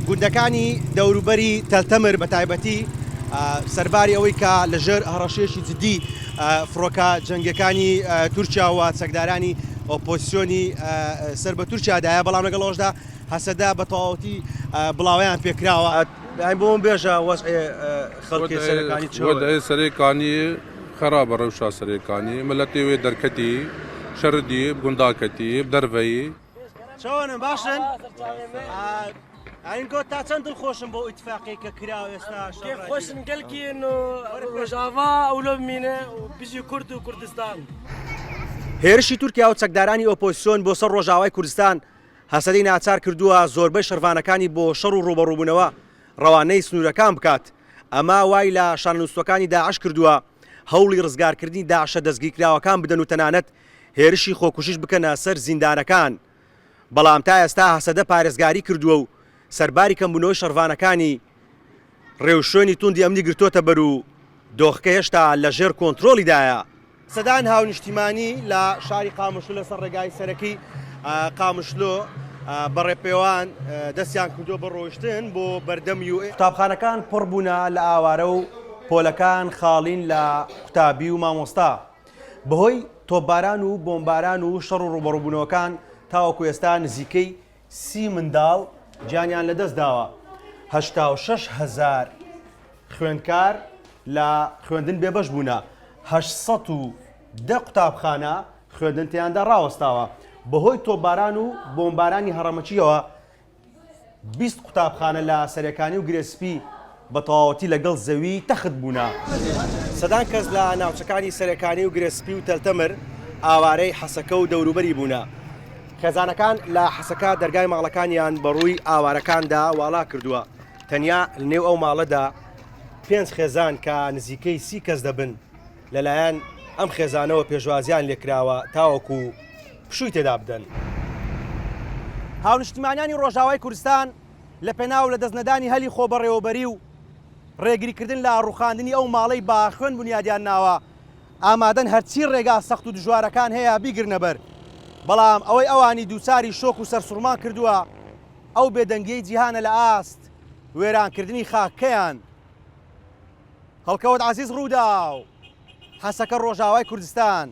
گوندەکانی دەوروبەری تەلتەمر بە تایبەتی سەرباری ئەوەی کە لەژێر هەڕەشێکی جدی فڕۆکە جەنگەکانی تورکیا و چەکدارانی ئۆپۆزیسیۆنی سەر بە تورکیادایە، بەڵام لەگەڵ ئەوەشدا هەسەدا بە تەواوەتی بڵاویان پێکراوە. بۆم بێژە وەزعی خەڵکی سەرەکانی وەزعی سەرەکانی خراپە، ڕەوشا سەرەکانی ملەتی وێ دەرکەتی شەردی گونداکەتی دەرڤەیی چۆنن باشن؟ ئاین گۆت تا چەند دڵخۆشم بۆ ئیتفاقی کە کراوە ئێستا خۆشن گەلکین و ڕۆژاوا ئەولۆ بمینە و بژی کورد و کوردستان. هێرشی تورکیا و چەکدارانی ئۆپۆزیسیۆن بۆ سەر ڕۆژاوای کوردستان هەسەدەی ناچار کردووە زۆربەی شەروانەکانی بۆ شەڕ و ڕوبەڕووبوونەوە ڕەوانەی سنوورەکان بکات. ئەمە وای لە شانۆستەکانی داعش کردووە هەوڵی ڕزگارکردنی داعشە دەستگیرکراوەکان بدەن و تەنانەت هێرشی خۆکوشیش بکەنە سەر زیندانەکان. بەڵام تا ئێستا هەسەدە پارێزگاری کردووە و سەرباری کەمبوونەوەی شەروانەکانی ڕێوشێنی توندی ئەمنی گرتوۆتە بەر و دۆخەکە هێشتا لەژێر کۆنتترۆلیدایە. سەدان هاونیشتیمانی لە شاری قامشلو لەسەر ڕێگای سەرەکی قامشلۆ بەڕێپێوان دەستیان کردووە بە ڕۆیشتن بۆ بەردەم قوتابخانەکان پڕ بوونە لە ئاوارە و پۆلەکان خاڵین لە قوتابی و مامۆستا. بەهۆی تۆپباران و بۆمباران و شەڕ و ڕوبەڕووبوونەوەکان تاوەکو ئێستا نزیکەی 30 منداڵ گیانیان لەدەست داوە. 86,000 خوێندکار لە خوێندن بێبەش بوونە. 810 قوتابخانە خوێندن تیاندا ڕاوەستاوە. بەهۆی تۆپباران و بۆمبارانی هەڕەمەچیەوە 20 قوتابخانە لە سەرەکانی و گرێسپی بە تەواوەتی لەگەڵ زەوی تەخت بوونە. سەدان کەس لە ناوچەکانی سەرەکانی و گرێسپی و تەلتەمر ئاوارەی حەسەکە و دەوروبەری بوونە. خێزانەکان لە حەسەکە دەرگای ماڵەکانیان بەڕووی ئاوارەکاندا واڵا کردووە. تەنیا لەنێو ئەو ماڵەدا 5 خێزان کە نزیکەی 30 کەس دەبن لەلایەن ئەم خێزانەوە پێشوازیان لێکراوە تاوەکو پشووی تێدا بدەن. هاونیشتیمانیانی ڕۆژاوای کوردستان لە پێناو لە دەستنەدانی هەلی خۆبەڕێوەبەری و ڕێگریکردن لە ڕوخاندنی ئەو ماڵەی باخوێن بنیادیان ناوە ئامادەن هەرچی ڕێگا سەخت و دژوارەکان هەیە بیگرنە بەر. بەڵام ئەوەی ئەوانی دووچاری شۆک و سەرسوڕمان کردووە ئەو بێدەنگیەی جیهانە لە ئاست وێرانکردنی خاکەیان. هەڵکەوت عەزیز ڕوودا و حەسەکە ڕۆژاوای کوردستان.